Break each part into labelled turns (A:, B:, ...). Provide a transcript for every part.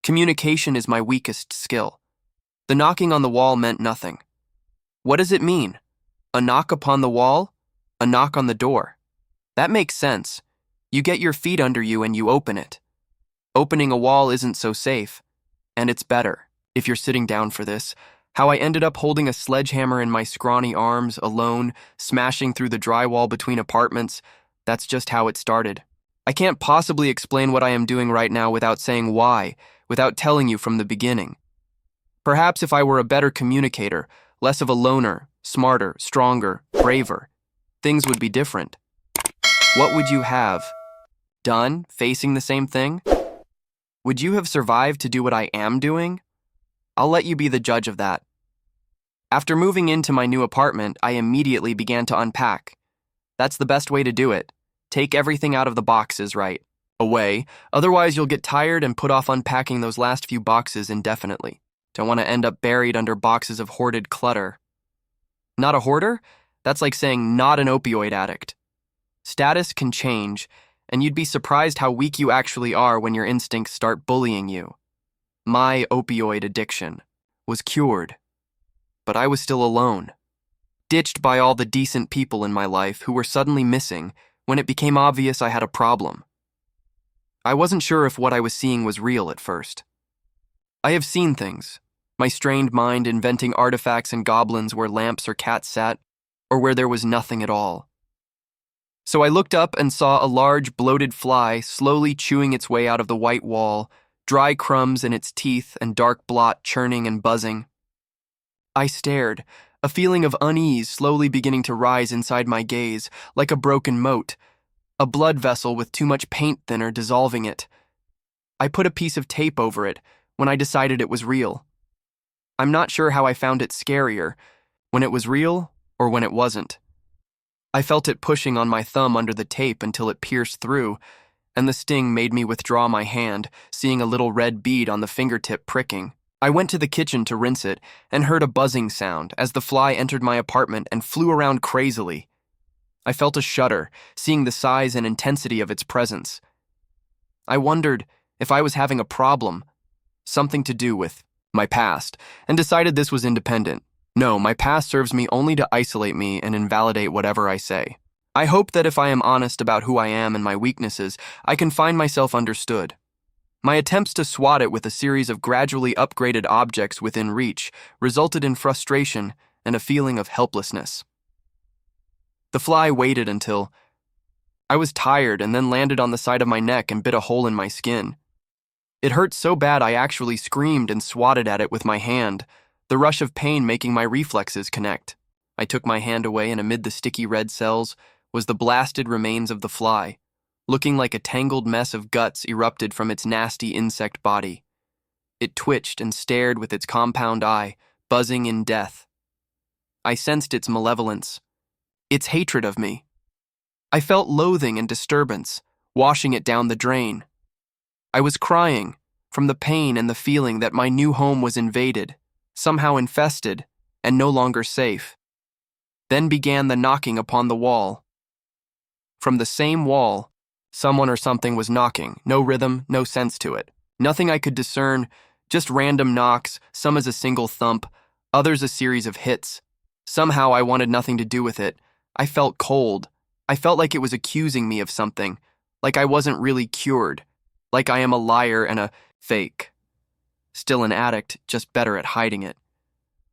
A: Communication is my weakest skill. The knocking on the wall meant nothing. What does it mean? A knock upon the wall? A knock on the door. That makes sense. You get your feet under you and you open it. Opening a wall isn't so safe, and it's better, if you're sitting down for this, how I ended up holding a sledgehammer in my scrawny arms, alone, smashing through the drywall between apartments. That's just how it started. I can't possibly explain what I am doing right now without saying why, without telling you from the beginning. Perhaps if I were a better communicator, less of a loner, smarter, stronger, braver, things would be different. What would you have done facing the same thing? Would you have survived to do what I am doing? I'll let you be the judge of that. After moving into my new apartment, I immediately began to unpack. That's the best way to do it. Take everything out of the boxes away, otherwise you'll get tired and put off unpacking those last few boxes indefinitely. Don't want to end up buried under boxes of hoarded clutter. Not a hoarder? That's like saying not an opioid addict. Status can change, and you'd be surprised how weak you actually are when your instincts start bullying you. My opioid addiction was cured, but I was still alone, ditched by all the decent people in my life who were suddenly missing when it became obvious I had a problem. I wasn't sure if what I was seeing was real at first. I have seen things, my strained mind inventing artifacts and goblins where lamps or cats sat, or where there was nothing at all. So I looked up and saw a large, bloated fly slowly chewing its way out of the white wall, dry crumbs in its teeth and dark blot churning and buzzing. I stared, a feeling of unease slowly beginning to rise inside my gaze, like a broken moat, a blood vessel with too much paint thinner dissolving it. I put a piece of tape over it when I decided it was real. I'm not sure how I found it scarier, when it was real or when it wasn't. I felt it pushing on my thumb under the tape until it pierced through, and the sting made me withdraw my hand, seeing a little red bead on the fingertip pricking. I went to the kitchen to rinse it and heard a buzzing sound as the fly entered my apartment and flew around crazily. I felt a shudder, seeing the size and intensity of its presence. I wondered if I was having a problem, something to do with my past, and decided this was independent. No, my past serves me only to isolate me and invalidate whatever I say. I hope that if I am honest about who I am and my weaknesses, I can find myself understood. My attempts to swat it with a series of gradually upgraded objects within reach resulted in frustration and a feeling of helplessness. The fly waited until I was tired and then landed on the side of my neck and bit a hole in my skin. It hurt so bad I actually screamed and swatted at it with my hand, the rush of pain making my reflexes connect. I took my hand away, and amid the sticky red cells was the blasted remains of the fly, looking like a tangled mess of guts erupted from its nasty insect body. It twitched and stared with its compound eye, buzzing in death. I sensed its malevolence, its hatred of me. I felt loathing and disturbance, washing it down the drain. I was crying from the pain and the feeling that my new home was invaded, somehow infested, and no longer safe. Then began the knocking upon the wall. From the same wall, someone or something was knocking, no rhythm, no sense to it. Nothing I could discern, just random knocks, some as a single thump, others a series of hits. Somehow I wanted nothing to do with it. I felt cold. I felt like it was accusing me of something, like I wasn't really cured, like I am a liar and a fake. Still an addict, just better at hiding it.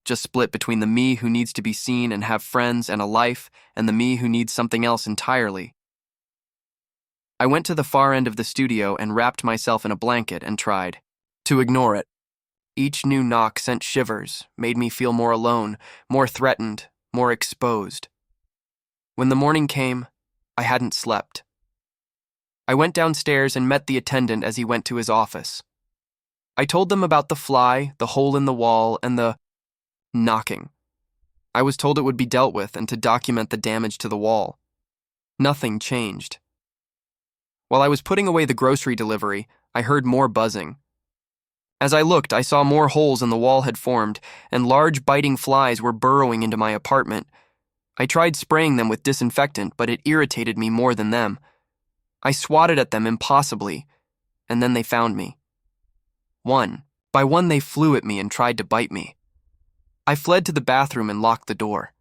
A: Just split between the me who needs to be seen and have friends and a life, and the me who needs something else entirely. I went to the far end of the studio and wrapped myself in a blanket and tried to ignore it. Each new knock sent shivers, made me feel more alone, more threatened, more exposed. When the morning came, I hadn't slept. I went downstairs and met the attendant as he went to his office. I told them about the fly, the hole in the wall, and the knocking. I was told it would be dealt with and to document the damage to the wall. Nothing changed. While I was putting away the grocery delivery, I heard more buzzing. As I looked, I saw more holes in the wall had formed, and large biting flies were burrowing into my apartment. I tried spraying them with disinfectant, but it irritated me more than them. I swatted at them impossibly, and then they found me. One by one they flew at me and tried to bite me. I fled to the bathroom and locked the door.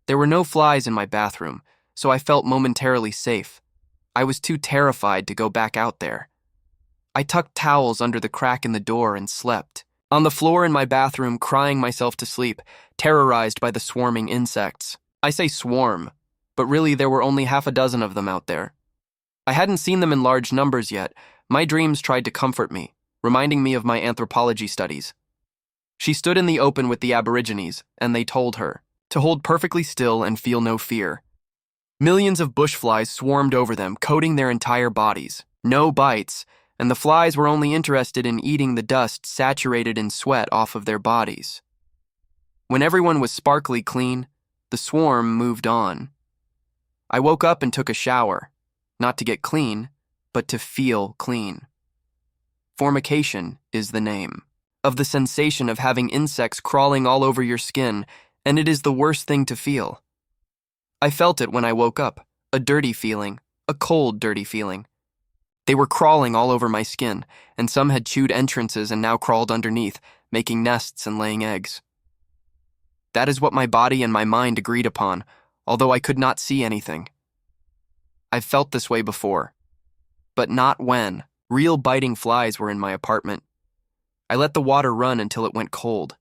A: There were no flies in my bathroom, so I felt momentarily safe. I was too terrified to go back out there. I tucked towels under the crack in the door and slept. On the floor in my bathroom, crying myself to sleep, terrorized by the swarming insects. I say swarm, but really there were only half a dozen of them out there. I hadn't seen them in large numbers yet. My dreams tried to comfort me, reminding me of my anthropology studies. She stood in the open with the Aborigines, and they told her to hold perfectly still and feel no fear. Millions of bush flies swarmed over them, coating their entire bodies. No bites, and the flies were only interested in eating the dust saturated in sweat off of their bodies. When everyone was sparkly clean, the swarm moved on. I woke up and took a shower, not to get clean, but to feel clean. Formication is the name of the sensation of having insects crawling all over your skin, and it is the worst thing to feel. I felt it when I woke up, a dirty feeling, a cold, dirty feeling. They were crawling all over my skin, and some had chewed entrances and now crawled underneath, making nests and laying eggs. That is what my body and my mind agreed upon, although I could not see anything. I've felt this way before, but not when real biting flies were in my apartment. I let the water run until it went cold.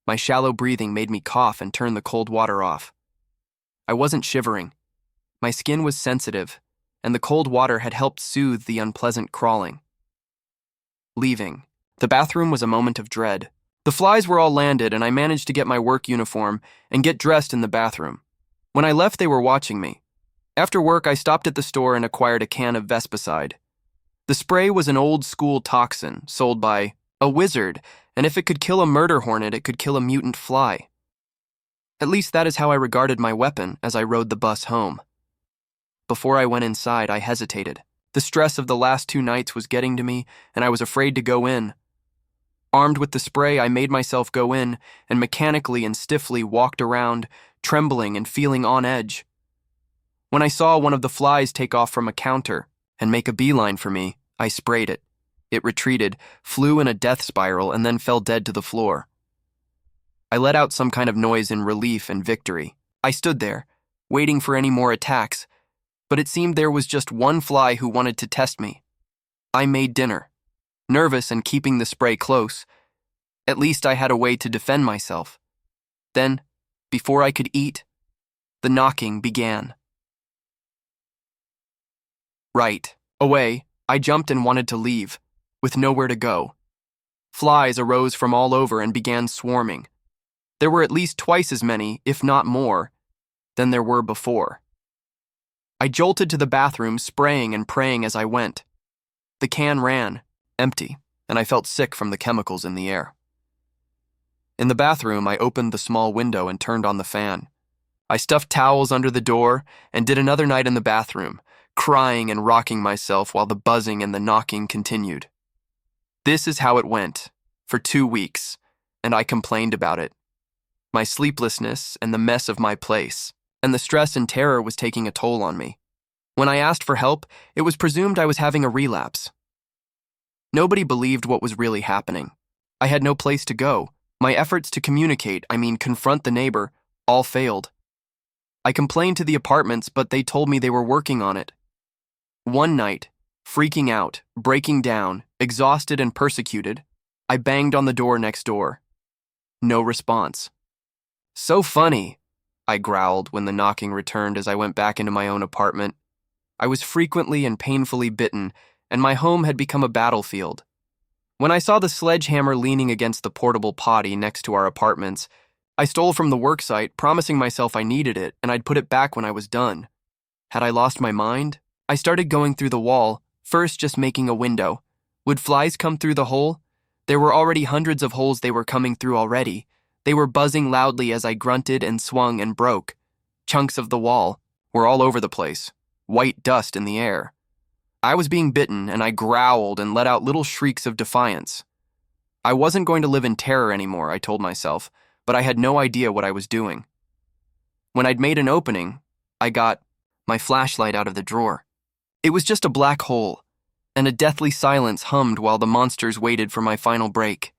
A: My shallow breathing made me cough and turn the cold water off. I wasn't shivering. My skin was sensitive, and the cold water had helped soothe the unpleasant crawling. Leaving. The bathroom was a moment of dread. The flies were all landed, and I managed to get my work uniform and get dressed in the bathroom. When I left, they were watching me. After work, I stopped at the store and acquired a can of Vespicide. The spray was an old-school toxin sold by a wizard, and if it could kill a murder hornet, it could kill a mutant fly. At least that is how I regarded my weapon as I rode the bus home. Before I went inside, I hesitated. The stress of the last 2 nights was getting to me, and I was afraid to go in. Armed with the spray, I made myself go in and mechanically and stiffly walked around, trembling and feeling on edge. When I saw one of the flies take off from a counter and make a beeline for me, I sprayed it. It retreated, flew in a death spiral, and then fell dead to the floor. I let out some kind of noise in relief and victory. I stood there, waiting for any more attacks, but it seemed there was just one fly who wanted to test me. I made dinner, nervous and keeping the spray close. At least I had a way to defend myself. Then, before I could eat, the knocking began. Right away, I jumped and wanted to leave, with nowhere to go. Flies arose from all over and began swarming. There were at least twice as many, if not more, than there were before. I jolted to the bathroom, spraying and praying as I went. The can ran, empty, and I felt sick from the chemicals in the air. In the bathroom, I opened the small window and turned on the fan. I stuffed towels under the door and did another night in the bathroom, crying and rocking myself while the buzzing and the knocking continued. This is how it went, for 2 weeks, and I complained about it. My sleeplessness and the mess of my place, and the stress and terror was taking a toll on me. When I asked for help, it was presumed I was having a relapse. Nobody believed what was really happening. I had no place to go. My efforts to communicate, confront the neighbor, all failed. I complained to the apartments, but they told me they were working on it. One night, freaking out, breaking down, exhausted and persecuted, I banged on the door next door. No response. So funny, I growled when the knocking returned as I went back into my own apartment. I was frequently and painfully bitten, and my home had become a battlefield. When I saw the sledgehammer leaning against the portable potty next to our apartments, I stole from the worksite, promising myself I needed it and I'd put it back when I was done. Had I lost my mind? I started going through the wall, first just making a window. Would flies come through the hole? There were already hundreds of holes they were coming through already. They were buzzing loudly as I grunted and swung and broke. Chunks of the wall were all over the place, white dust in the air. I was being bitten, and I growled and let out little shrieks of defiance. I wasn't going to live in terror anymore, I told myself, but I had no idea what I was doing. When I'd made an opening, I got my flashlight out of the drawer. It was just a black hole. and a deathly silence hummed while the monsters waited for my final break.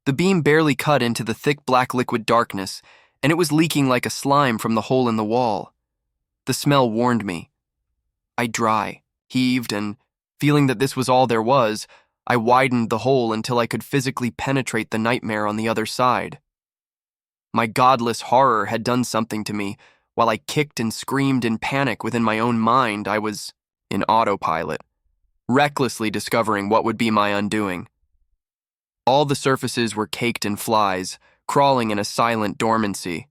A: The beam barely cut into the thick black liquid darkness, and it was leaking like a slime from the hole in the wall. The smell warned me. I heaved, and feeling that this was all there was, I widened the hole until I could physically penetrate the nightmare on the other side. My godless horror had done something to me. While I kicked and screamed in panic within my own mind, I was in autopilot, recklessly discovering what would be my undoing. All the surfaces were caked in flies, crawling in a silent dormancy.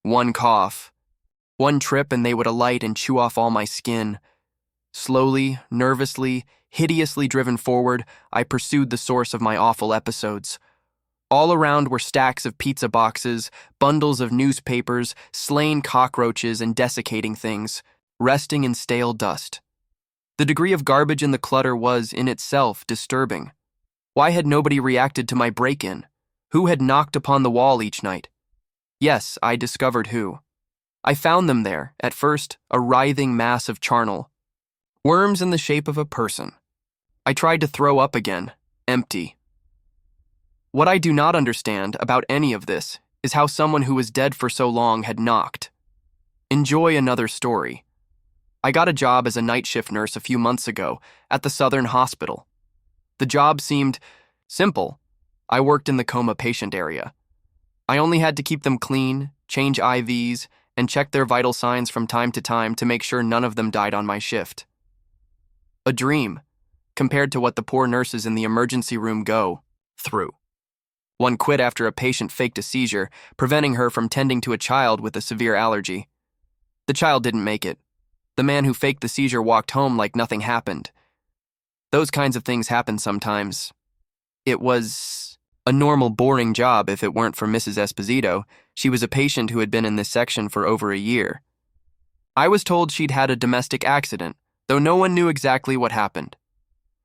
A: One cough, one trip, and they would alight and chew off all my skin. Slowly, nervously, hideously driven forward, I pursued the source of my awful episodes. All around were stacks of pizza boxes, bundles of newspapers, slain cockroaches, and desiccating things, resting in stale dust. The degree of garbage in the clutter was, in itself, disturbing. Why had nobody reacted to my break-in? Who had knocked upon the wall each night? Yes, I discovered who. I found them there, at first, a writhing mass of charnel. Worms in the shape of a person. I tried to throw up again, empty. What I do not understand about any of this is how someone who was dead for so long had knocked. Enjoy another story. I got a job as a night shift nurse a few months ago at the Southern Hospital. The job seemed simple. I worked in the coma patient area. I only had to keep them clean, change IVs, and check their vital signs from time to time to make sure none of them died on my shift. A dream, compared to what the poor nurses in the emergency room go through. One quit after a patient faked a seizure, preventing her from tending to a child with a severe allergy. The child didn't make it. The man who faked the seizure walked home like nothing happened. Those kinds of things happen sometimes. It was a normal, boring job if it weren't for Mrs. Esposito. She was a patient who had been in this section for over a year. I was told she'd had a domestic accident, though no one knew exactly what happened.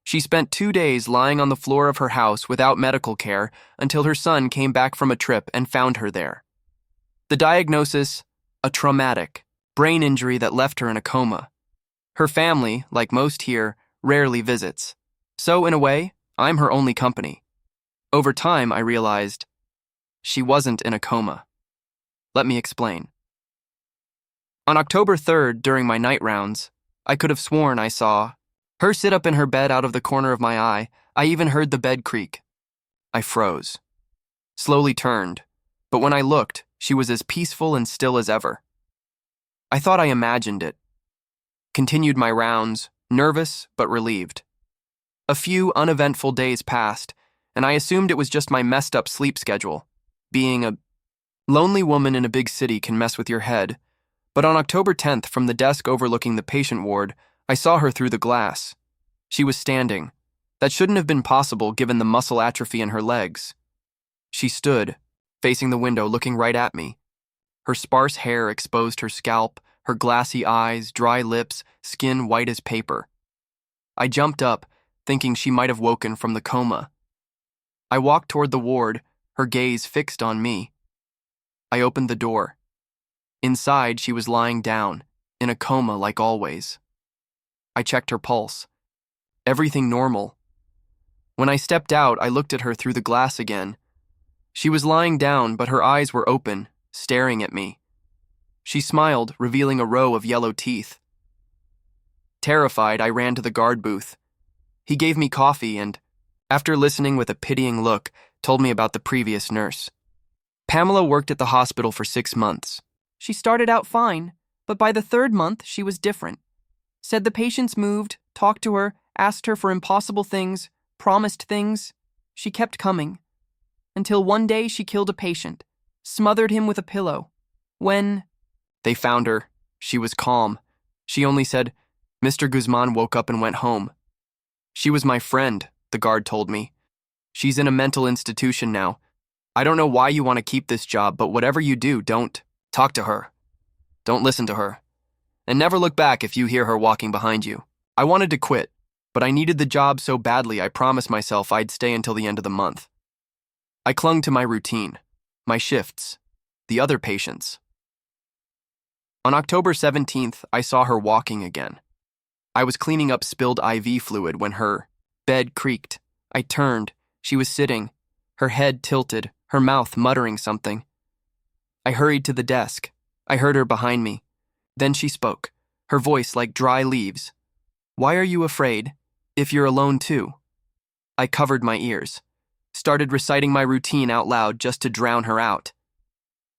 A: She spent 2 days lying on the floor of her house without medical care until her son came back from a trip and found her there. The diagnosis, a traumatic brain injury that left her in a coma. Her family, like most here, rarely visits. So, in a way, I'm her only company. Over time, I realized she wasn't in a coma. Let me explain. On October 3rd, during my night rounds, I could have sworn I saw her sit up in her bed out of the corner of my eye. I even heard the bed creak. I froze. Slowly turned, but when I looked, she was as peaceful and still as ever. I thought I imagined it. Continued my rounds, nervous but relieved. A few uneventful days passed, and I assumed it was just my messed up sleep schedule. Being a lonely woman in a big city can mess with your head, but on October 10th, from the desk overlooking the patient ward, I saw her through the glass. She was standing. That shouldn't have been possible given the muscle atrophy in her legs. She stood, facing the window, looking right at me. Her sparse hair exposed her scalp, her glassy eyes, dry lips, skin white as paper. I jumped up, thinking she might have woken from the coma. I walked toward the ward, her gaze fixed on me. I opened the door. Inside, she was lying down, in a coma like always. I checked her pulse. Everything normal. When I stepped out, I looked at her through the glass again. She was lying down, but her eyes were open, staring at me. She smiled, revealing a row of yellow teeth. Terrified, I ran to the guard booth. He gave me coffee and, after listening with a pitying look, told me about the previous nurse. Pamela worked at the hospital for 6 months. She started out fine, but by the 3rd month, she was different. Said the patients moved, talked to her, asked her for impossible things, promised things. She kept coming. Until one day she killed a patient, smothered him with a pillow. When they found her, she was calm. She only said, "Mr. Guzman woke up and went home." She was my friend, the guard told me. She's in a mental institution now. I don't know why you want to keep this job, but whatever you do, don't talk to her. Don't listen to her. And never look back if you hear her walking behind you. I wanted to quit, but I needed the job so badly I promised myself I'd stay until the end of the month. I clung to my routine, my shifts, the other patients. On October 17th, I saw her walking again. I was cleaning up spilled IV fluid when her bed creaked. I turned. She was sitting, her head tilted, her mouth muttering something. I hurried to the desk. I heard her behind me. Then she spoke, her voice like dry leaves. "Why are you afraid, if you're alone too?" I covered my ears, started reciting my routine out loud just to drown her out.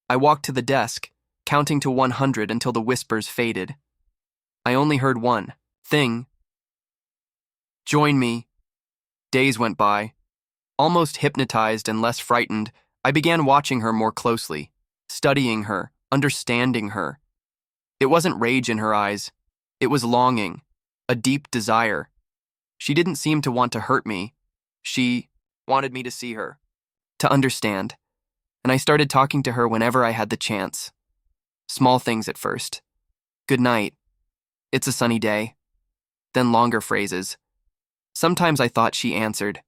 A: I walked to the desk, counting to 100 until the whispers faded. I only heard one thing. "Join me." Days went by. Almost hypnotized and less frightened, I began watching her more closely, studying her, understanding her. It wasn't rage in her eyes. It was longing, a deep desire. She didn't seem to want to hurt me. She wanted me to see her, to understand. And I started talking to her whenever I had the chance. Small things at first. "Good night. It's a sunny day." Then longer phrases. Sometimes I thought she answered.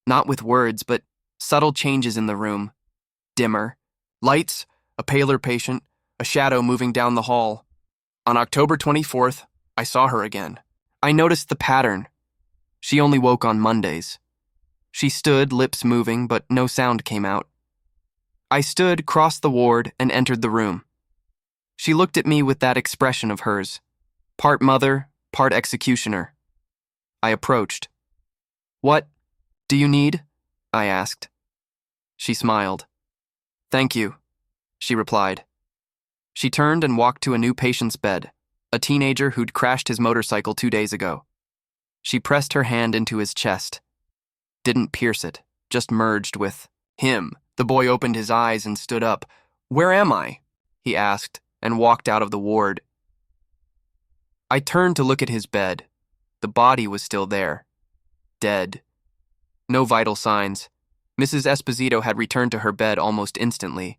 A: Not with words, but subtle changes in the room. Dimmer. Lights, a paler patient, a shadow moving down the hall. On October 24th, I saw her again. I noticed the pattern. She only woke on Mondays. She stood, lips moving, but no sound came out. I stood, crossed the ward, and entered the room. She looked at me with that expression of hers, part mother, part executioner. I approached. "What do you need?" I asked. She smiled. "Thank you," she replied. She turned and walked to a new patient's bed, a teenager who'd crashed his motorcycle 2 days ago. She pressed her hand into his chest. Didn't pierce it, just merged with him. The boy opened his eyes and stood up. "Where am I?" he asked, and walked out of the ward. I turned to look at his bed. The body was still there. Dead. No vital signs. Mrs. Esposito had returned to her bed almost instantly.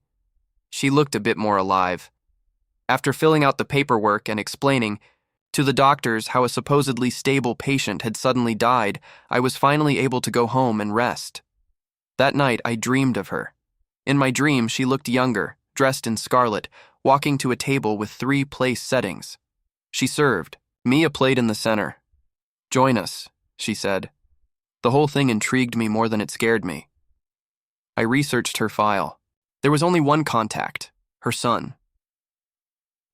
A: She looked a bit more alive. After filling out the paperwork and explaining to the doctors how a supposedly stable patient had suddenly died, I was finally able to go home and rest. That night, I dreamed of her. In my dream, she looked younger, dressed in scarlet, walking to a table with 3 place settings. She served, me a plate in the center. "Join us," she said. The whole thing intrigued me more than it scared me. I researched her file. There was only one contact, her son.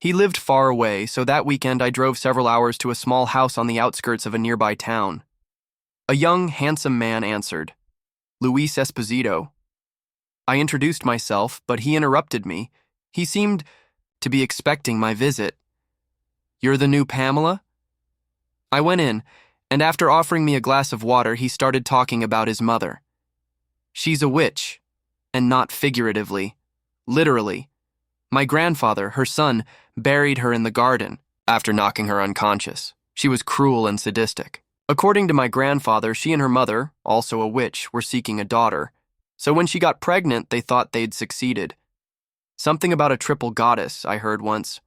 A: He lived far away, so that weekend I drove several hours to a small house on the outskirts of a nearby town. A young, handsome man answered. "Luis Esposito." I introduced myself, but he interrupted me. He seemed to be expecting my visit. "You're the new Pamela?" I went in, and after offering me a glass of water, he started talking about his mother. "She's a witch, and not figuratively, literally. My grandfather, her son, buried her in the garden after knocking her unconscious. She was cruel and sadistic. According to my grandfather, she and her mother, also a witch, were seeking a daughter. So when she got pregnant, they thought they'd succeeded. Something about a triple goddess, I heard once.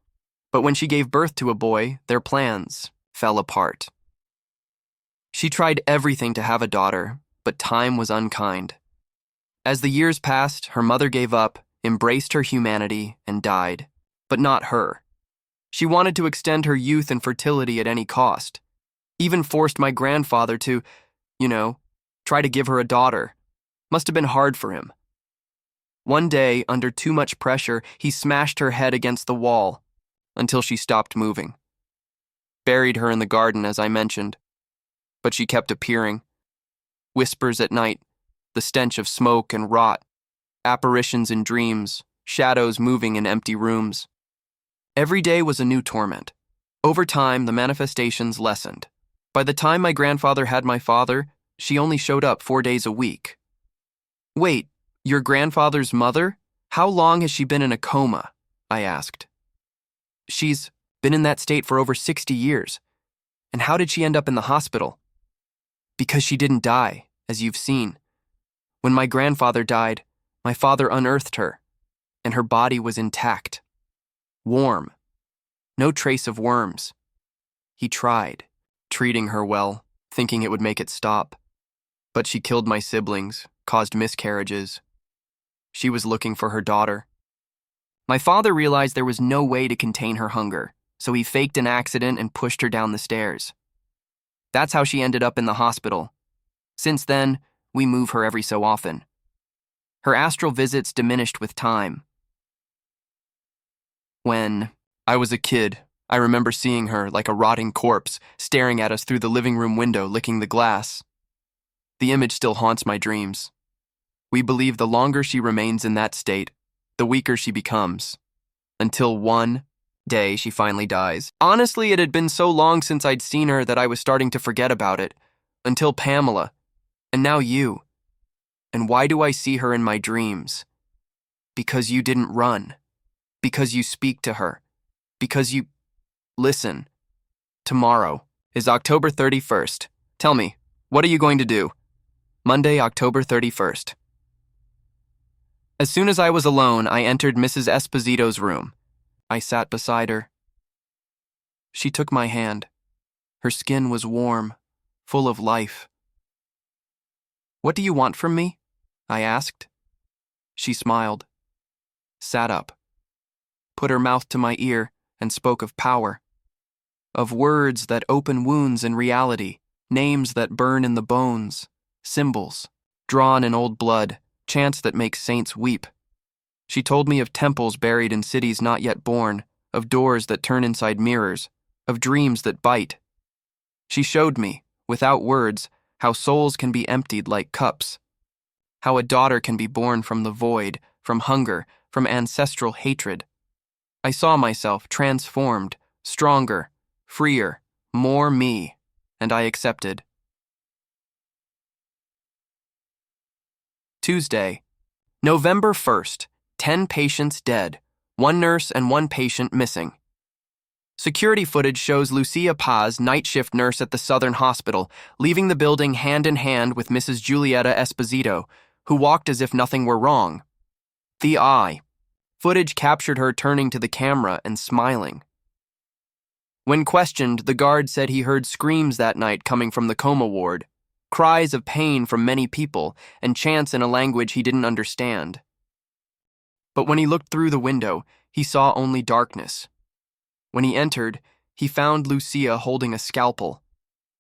A: But when she gave birth to a boy, their plans fell apart. She tried everything to have a daughter, but time was unkind. As the years passed, her mother gave up, embraced her humanity, and died. But not her. She wanted to extend her youth and fertility at any cost. Even forced my grandfather to, try to give her a daughter. Must have been hard for him. One day, under too much pressure, he smashed her head against the wall until she stopped moving. Buried her in the garden, as I mentioned. But she kept appearing. Whispers at night, the stench of smoke and rot, apparitions in dreams, shadows moving in empty rooms. Every day was a new torment. Over time, the manifestations lessened. By the time my grandfather had my father, she only showed up 4 days a week. "Wait, your grandfather's mother? How long has she been in a coma?" I asked. "She's been in that state for over 60 years. And how did she end up in the hospital?" "Because she didn't die, as you've seen. When my grandfather died, my father unearthed her, and her body was intact. Warm. No trace of worms. He tried, treating her well, thinking it would make it stop. But she killed my siblings, caused miscarriages. She was looking for her daughter. My father realized there was no way to contain her hunger, so he faked an accident and pushed her down the stairs. That's how she ended up in the hospital. Since then, we move her every so often. Her astral visits diminished with time. When I was a kid, I remember seeing her like a rotting corpse, staring at us through the living room window, licking the glass. The image still haunts my dreams. We believe the longer she remains in that state, the weaker she becomes. Until one day she finally dies. Honestly, it had been so long since I'd seen her that I was starting to forget about it. Until Pamela. And now you. And why do I see her in my dreams? Because you didn't run. Because you speak to her. Because you... Listen. Tomorrow is October 31st. Tell me, what are you going to do? Monday, October 31st. As soon as I was alone, I entered Mrs. Esposito's room. I sat beside her. She took my hand. Her skin was warm, full of life. "What do you want from me?" I asked. She smiled, sat up, put her mouth to my ear, and spoke of power, of words that open wounds in reality, names that burn in the bones, symbols, drawn in old blood, chants that make saints weep. She told me of temples buried in cities not yet born, of doors that turn inside mirrors, of dreams that bite. She showed me, without words, how souls can be emptied like cups, how a daughter can be born from the void, from hunger, from ancestral hatred. I saw myself transformed, stronger, freer, more me, and I accepted. Tuesday, November 1st, 10 patients dead, 1 nurse and 1 patient missing. Security footage shows Lucia Paz, night shift nurse at the Southern Hospital, leaving the building hand in hand with Mrs. Giulietta Esposito, who walked as if nothing were wrong. The eye. Footage captured her turning to the camera and smiling. When questioned, the guard said he heard screams that night coming from the coma ward, cries of pain from many people, and chants in a language he didn't understand. But when he looked through the window, he saw only darkness. When he entered, he found Lucia holding a scalpel,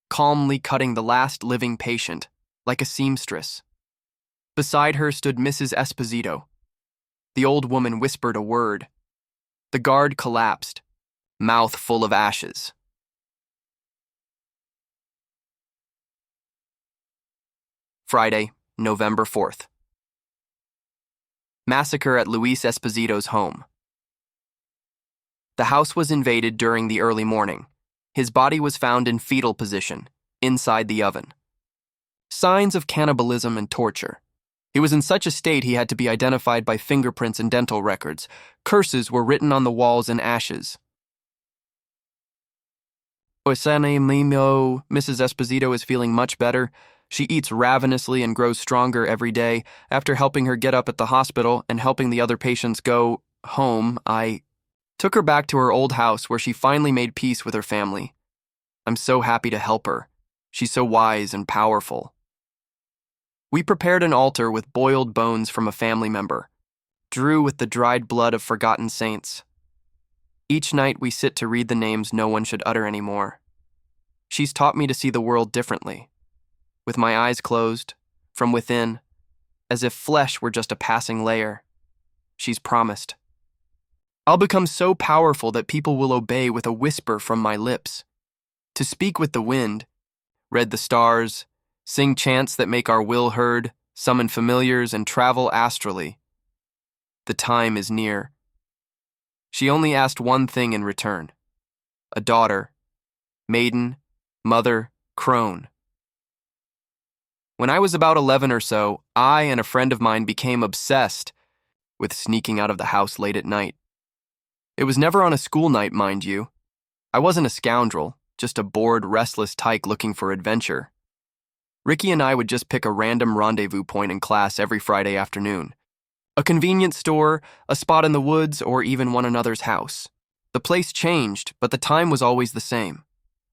A: calmly cutting the last living patient, like a seamstress. Beside her stood Mrs. Esposito. The old woman whispered a word. The guard collapsed, mouth full of ashes. Friday, November 4th. Massacre at Luis Esposito's home. The house was invaded during the early morning. His body was found in fetal position, inside the oven. Signs of cannibalism and torture. He was in such a state he had to be identified by fingerprints and dental records. Curses were written on the walls in ashes. Mrs. Esposito is feeling much better. She eats ravenously and grows stronger every day. After helping her get up at the hospital and helping the other patients go home, I took her back to her old house where she finally made peace with her family. I'm so happy to help her. She's so wise and powerful. We prepared an altar with boiled bones from a family member, drew with the dried blood of forgotten saints. Each night we sit to read the names no one should utter anymore. She's taught me to see the world differently, with my eyes closed, from within, as if flesh were just a passing layer. She's promised. I'll become so powerful that people will obey with a whisper from my lips. To speak with the wind, read the stars, sing chants that make our will heard, summon familiars, and travel astrally. The time is near. She only asked one thing in return. A daughter, maiden, mother, crone. When I was about 11 or so, I and a friend of mine became obsessed with sneaking out of the house late at night. It was never on a school night, mind you. I wasn't a scoundrel, just a bored, restless tyke looking for adventure. Ricky and I would just pick a random rendezvous point in class every Friday afternoon. A convenience store, a spot in the woods, or even one another's house. The place changed, but the time was always the same.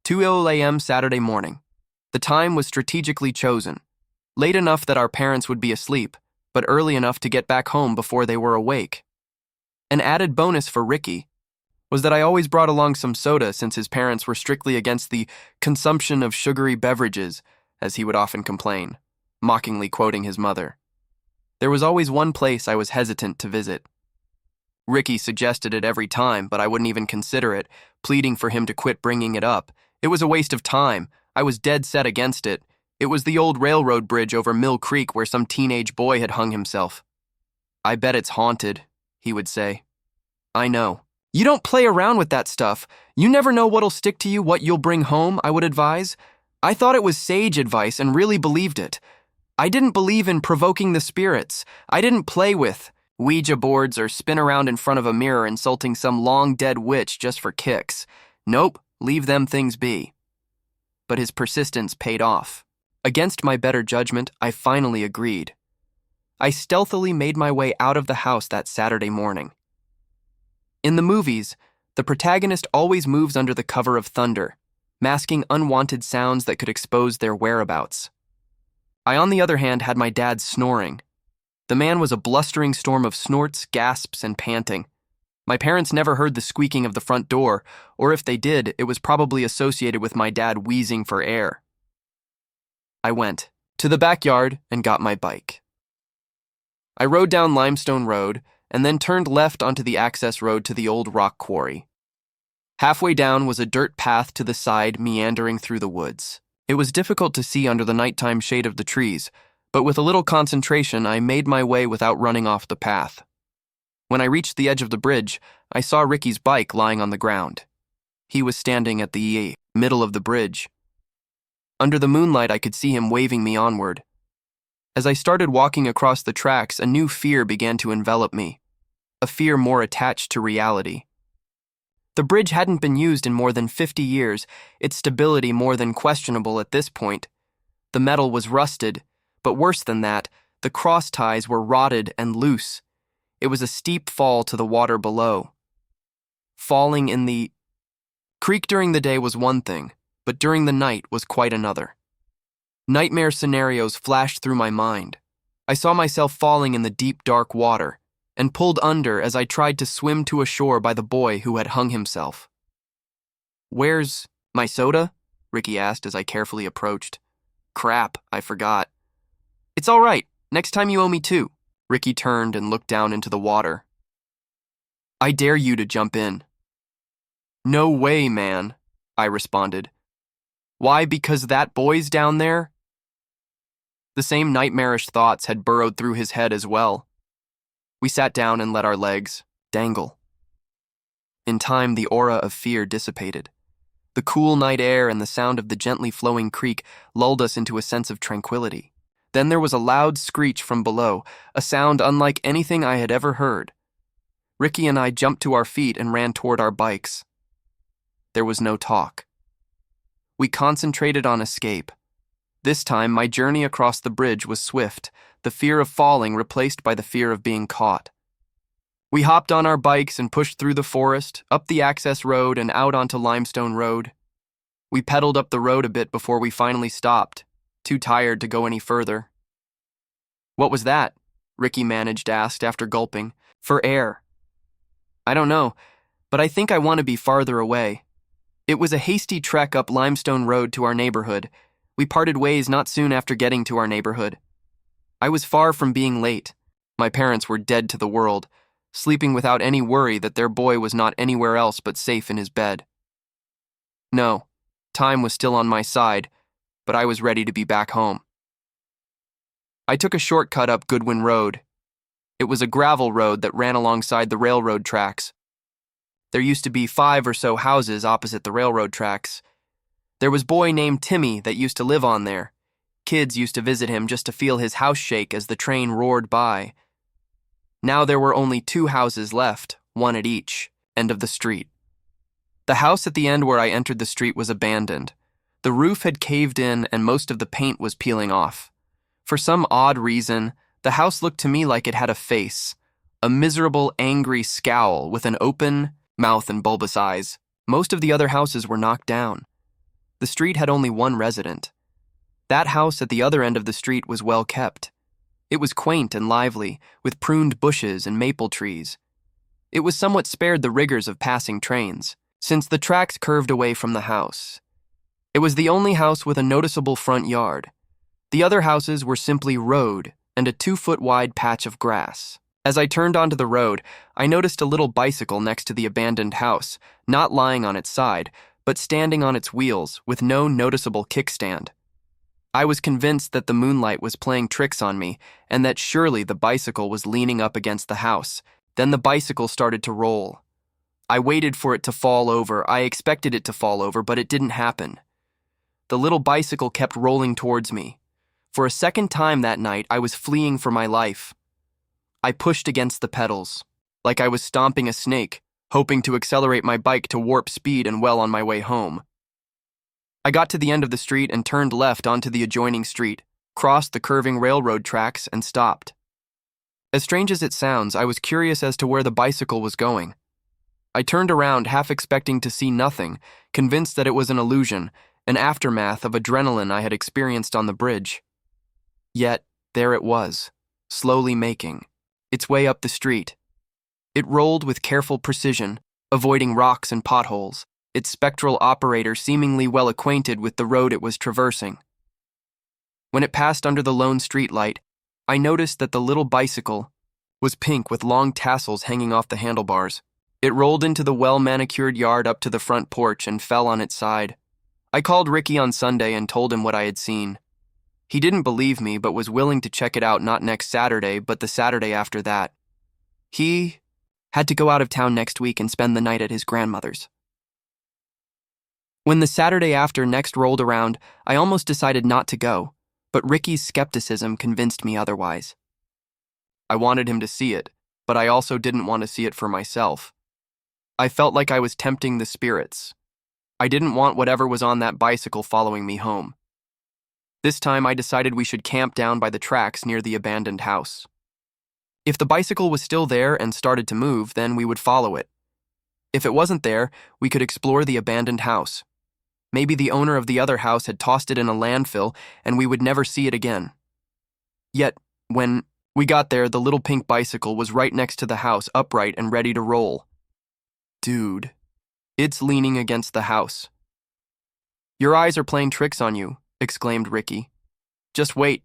A: 2 a.m. Saturday morning. The time was strategically chosen. Late enough that our parents would be asleep, but early enough to get back home before they were awake. An added bonus for Ricky. was that I always brought along some soda since his parents were strictly against the consumption of sugary beverages, as he would often complain, mockingly quoting his mother. There was always one place I was hesitant to visit. Ricky suggested it every time, but I wouldn't even consider it, pleading for him to quit bringing it up. It was a waste of time. I was dead set against it. It was the old railroad bridge over Mill Creek where some teenage boy had hung himself. "I bet it's haunted," he would say. "I know." "You don't play around with that stuff. You never know what'll stick to you, what you'll bring home," I would advise. I thought it was sage advice and really believed it. I didn't believe in provoking the spirits. I didn't play with Ouija boards or spin around in front of a mirror insulting some long-dead witch just for kicks. Nope, leave them things be. But his persistence paid off. Against my better judgment, I finally agreed. I stealthily made my way out of the house that Saturday morning. In the movies, the protagonist always moves under the cover of thunder, masking unwanted sounds that could expose their whereabouts. I, on the other hand, had my dad snoring. The man was a blustering storm of snorts, gasps, and panting. My parents never heard the squeaking of the front door, or if they did, it was probably associated with my dad wheezing for air. I went to the backyard and got my bike. I rode down Limestone Road and then turned left onto the access road to the old rock quarry. Halfway down was a dirt path to the side meandering through the woods. It was difficult to see under the nighttime shade of the trees, but with a little concentration, I made my way without running off the path. When I reached the edge of the bridge, I saw Ricky's bike lying on the ground. He was standing at the middle of the bridge. Under the moonlight, I could see him waving me onward. As I started walking across the tracks, a new fear began to envelop me, a fear more attached to reality. The bridge hadn't been used in more than 50 years, its stability more than questionable at this point. The metal was rusted, but worse than that, the cross ties were rotted and loose. It was a steep fall to the water below. Falling in the creek during the day was one thing, but during the night was quite another. Nightmare scenarios flashed through my mind. I saw myself falling in the deep, dark water, and pulled under as I tried to swim to a shore by the boy who had hung himself. "Where's my soda?" Ricky asked as I carefully approached. "Crap, I forgot." "It's all right. Next time you owe me two." Ricky turned and looked down into the water. "I dare you to jump in." "No way, man," I responded. "Why, because that boy's down there?" The same nightmarish thoughts had burrowed through his head as well. We sat down and let our legs dangle. In time, the aura of fear dissipated. The cool night air and the sound of the gently flowing creek lulled us into a sense of tranquility. Then there was a loud screech from below, a sound unlike anything I had ever heard. Ricky and I jumped to our feet and ran toward our bikes. There was no talk. We concentrated on escape. This time, my journey across the bridge was swift, the fear of falling replaced by the fear of being caught. We hopped on our bikes and pushed through the forest, up the access road and out onto Limestone Road. We pedaled up the road a bit before we finally stopped, too tired to go any further. "What was that?" Ricky managed asked after gulping. "For air." "I don't know, but I think I want to be farther away." It was a hasty trek up Limestone Road to our neighborhood. We parted ways not soon after getting to our neighborhood. I was far from being late. My parents were dead to the world, sleeping without any worry that their boy was not anywhere else but safe in his bed. No, time was still on my side, but I was ready to be back home. I took a shortcut up Goodwin Road. It was a gravel road that ran alongside the railroad tracks. There used to be 5 or so houses opposite the railroad tracks. There was a boy named Timmy that used to live on there. Kids used to visit him just to feel his house shake as the train roared by. Now there were only 2 houses left, one at each end of the street. The house at the end where I entered the street was abandoned. The roof had caved in and most of the paint was peeling off. For some odd reason, the house looked to me like it had a face, a miserable, angry scowl with an open mouth and bulbous eyes. Most of the other houses were knocked down. The street had only one resident. That house at the other end of the street was well kept. It was quaint and lively, with pruned bushes and maple trees. It was somewhat spared the rigors of passing trains, since the tracks curved away from the house. It was the only house with a noticeable front yard. The other houses were simply road and a 2-foot-wide patch of grass. As I turned onto the road, I noticed a little bicycle next to the abandoned house, not lying on its side, but standing on its wheels with no noticeable kickstand. I was convinced that the moonlight was playing tricks on me and that surely the bicycle was leaning up against the house. Then the bicycle started to roll. I waited for it to fall over. I expected it to fall over, but it didn't happen. The little bicycle kept rolling towards me. For a second time that night, I was fleeing for my life. I pushed against the pedals, like I was stomping a snake, hoping to accelerate my bike to warp speed and well on my way home. I got to the end of the street and turned left onto the adjoining street, crossed the curving railroad tracks, and stopped. As strange as it sounds, I was curious as to where the bicycle was going. I turned around, half expecting to see nothing, convinced that it was an illusion, an aftermath of adrenaline I had experienced on the bridge. Yet, there it was, slowly making its way up the street. It rolled with careful precision, avoiding rocks and potholes, its spectral operator seemingly well acquainted with the road it was traversing. When it passed under the lone streetlight, I noticed that the little bicycle was pink with long tassels hanging off the handlebars. It rolled into the well-manicured yard up to the front porch and fell on its side. I called Ricky on Sunday and told him what I had seen. He didn't believe me, but was willing to check it out not next Saturday, but the Saturday after that. He had to go out of town next week and spend the night at his grandmother's. When the Saturday after next rolled around, I almost decided not to go, but Ricky's skepticism convinced me otherwise. I wanted him to see it, but I also didn't want to see it for myself. I felt like I was tempting the spirits. I didn't want whatever was on that bicycle following me home. This time I decided we should camp down by the tracks near the abandoned house. If the bicycle was still there and started to move, then we would follow it. If it wasn't there, we could explore the abandoned house. Maybe the owner of the other house had tossed it in a landfill and we would never see it again. Yet, when we got there, the little pink bicycle was right next to the house, upright and ready to roll. Dude, it's leaning against the house. Your eyes are playing tricks on you, exclaimed Ricky. Just wait.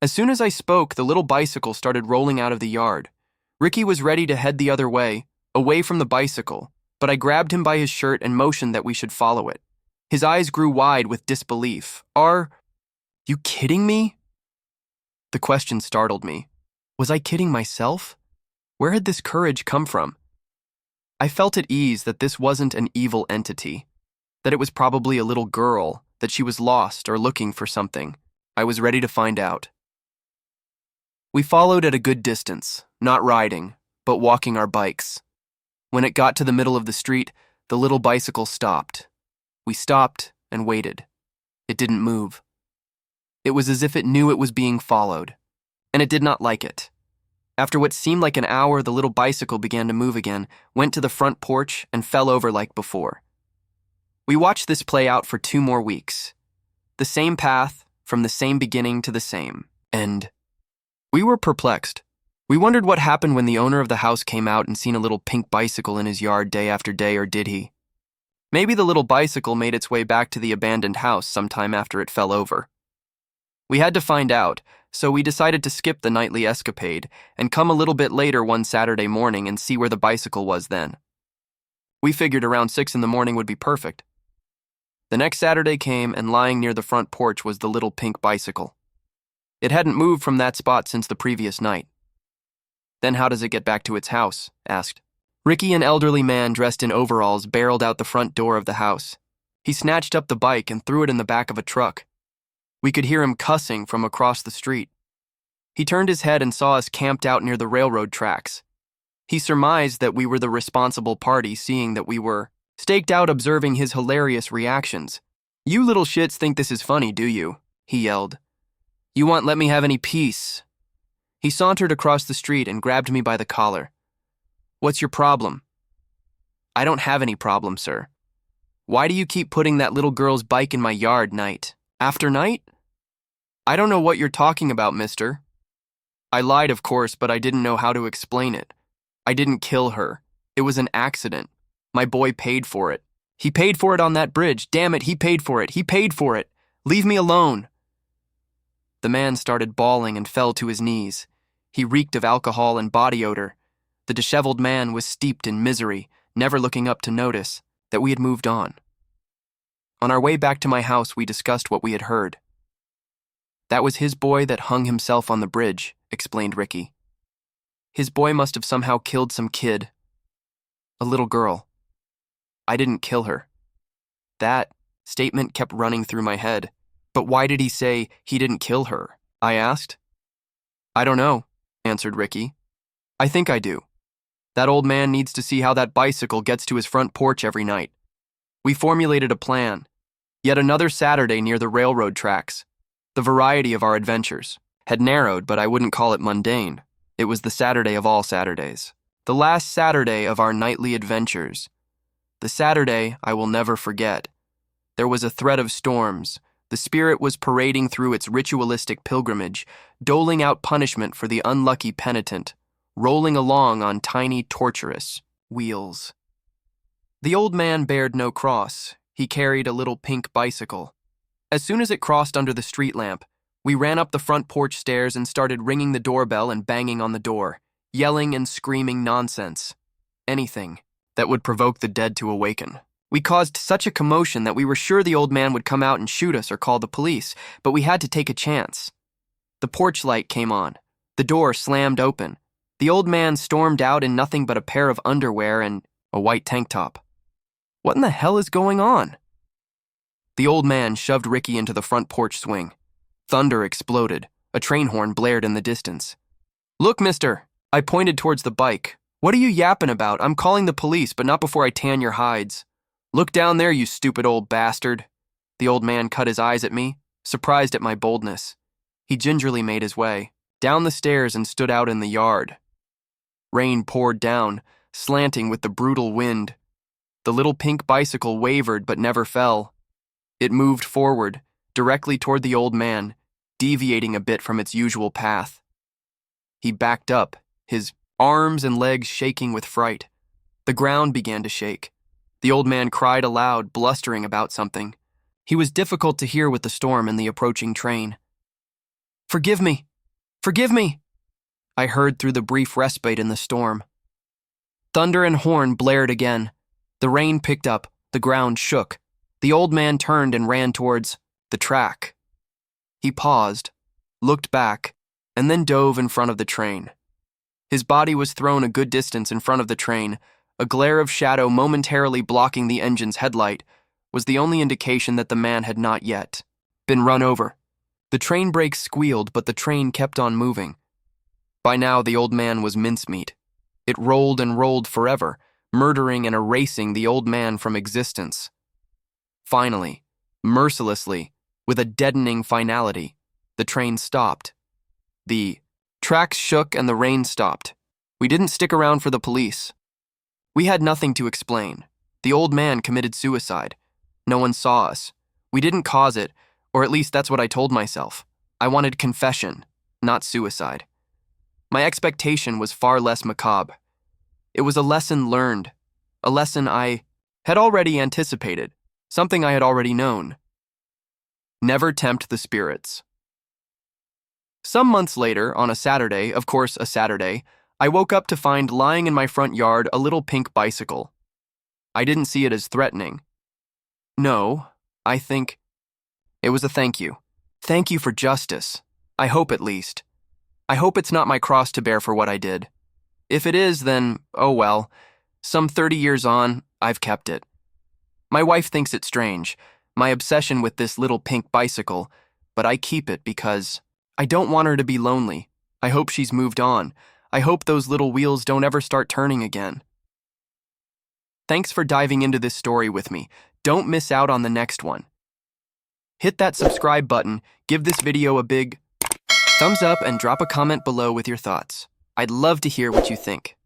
A: As soon as I spoke, the little bicycle started rolling out of the yard. Ricky was ready to head the other way, away from the bicycle, but I grabbed him by his shirt and motioned that we should follow it. His eyes grew wide with disbelief. Are you kidding me? The question startled me. Was I kidding myself? Where had this courage come from? I felt at ease that this wasn't an evil entity, that it was probably a little girl, that she was lost or looking for something. I was ready to find out. We followed at a good distance, not riding, but walking our bikes. When it got to the middle of the street, the little bicycle stopped. We stopped and waited. It didn't move. It was as if it knew it was being followed, and it did not like it. After what seemed like an hour, the little bicycle began to move again, went to the front porch, and fell over like before. We watched this play out for 2 more weeks. The same path, from the same beginning to the same end. We were perplexed. We wondered what happened when the owner of the house came out and seen a little pink bicycle in his yard day after day, or did he? Maybe the little bicycle made its way back to the abandoned house sometime after it fell over. We had to find out, so we decided to skip the nightly escapade and come a little bit later one Saturday morning and see where the bicycle was then. We figured around 6 in the morning would be perfect. The next Saturday came, and lying near the front porch was the little pink bicycle. It hadn't moved from that spot since the previous night. Then how does it get back to its house? Asked. Ricky, an elderly man dressed in overalls, barreled out the front door of the house. He snatched up the bike and threw it in the back of a truck. We could hear him cussing from across the street. He turned his head and saw us camped out near the railroad tracks. He surmised that we were the responsible party, seeing that we were staked out, observing his hilarious reactions. "You little shits think this is funny, do you?" he yelled. "You won't let me have any peace." He sauntered across the street and grabbed me by the collar. "What's your problem?" "I don't have any problem, sir. Why do you keep putting that little girl's bike in my yard night after night?" "I don't know what you're talking about, mister." I lied, of course, but I didn't know how to explain it. I didn't kill her. It was an accident. My boy paid for it. He paid for it on that bridge. Damn it, he paid for it. He paid for it. Leave me alone. The man started bawling and fell to his knees. He reeked of alcohol and body odor. The disheveled man was steeped in misery, never looking up to notice that we had moved on. On our way back to my house, we discussed what we had heard. That was his boy that hung himself on the bridge, explained Ricky. His boy must have somehow killed some kid. A little girl. I didn't kill her. That statement kept running through my head. But why did he say he didn't kill her? I asked. I don't know, answered Ricky. I think I do. That old man needs to see how that bicycle gets to his front porch every night. We formulated a plan. Yet another Saturday near the railroad tracks. The variety of our adventures had narrowed, but I wouldn't call it mundane. It was the Saturday of all Saturdays. The last Saturday of our nightly adventures. The Saturday I will never forget. There was a threat of storms. The spirit was parading through its ritualistic pilgrimage, doling out punishment for the unlucky penitent, rolling along on tiny, torturous wheels. The old man bared no cross. He carried a little pink bicycle. As soon as it crossed under the street lamp, we ran up the front porch stairs and started ringing the doorbell and banging on the door, yelling and screaming nonsense. Anything that would provoke the dead to awaken. We caused such a commotion that we were sure the old man would come out and shoot us or call the police, but we had to take a chance. The porch light came on. The door slammed open. The old man stormed out in nothing but a pair of underwear and a white tank top. What in the hell is going on? The old man shoved Ricky into the front porch swing. Thunder exploded. A train horn blared in the distance. Look, mister, I pointed towards the bike. What are you yapping about? I'm calling the police, but not before I tan your hides. Look down there, you stupid old bastard. The old man cut his eyes at me, surprised at my boldness. He gingerly made his way down the stairs and stood out in the yard. Rain poured down, slanting with the brutal wind. The little pink bicycle wavered but never fell. It moved forward, directly toward the old man, deviating a bit from its usual path. He backed up, his arms and legs shaking with fright. The ground began to shake. The old man cried aloud, blustering about something. He was difficult to hear with the storm and the approaching train. Forgive me! Forgive me! I heard through the brief respite in the storm. Thunder and horn blared again. The rain picked up, the ground shook. The old man turned and ran towards the track. He paused, looked back, and then dove in front of the train. His body was thrown a good distance in front of the train. A glare of shadow momentarily blocking the engine's headlight was the only indication that the man had not yet been run over. The train brakes squealed, but the train kept on moving. By now, the old man was mincemeat. It rolled and rolled forever, murdering and erasing the old man from existence. Finally, mercilessly, with a deadening finality, the train stopped. The tracks shook and the rain stopped. We didn't stick around for the police. We had nothing to explain. The old man committed suicide. No one saw us. We didn't cause it, or at least that's what I told myself. I wanted confession, not suicide. My expectation was far less macabre. It was a lesson learned, a lesson I had already anticipated, something I had already known. Never tempt the spirits. Some months later, on a Saturday, of course a Saturday, I woke up to find lying in my front yard a little pink bicycle. I didn't see it as threatening. No, I think it was a thank you. Thank you for justice. I hope at least. I hope it's not my cross to bear for what I did. If it is, then, oh well. Some 30 years on, I've kept it. My wife thinks it strange, my obsession with this little pink bicycle, but I keep it because I don't want her to be lonely. I hope she's moved on. I hope those little wheels don't ever start turning again. Thanks for diving into this story with me. Don't miss out on the next one. Hit that subscribe button, give this video a big thumbs up, and drop a comment below with your thoughts. I'd love to hear what you think.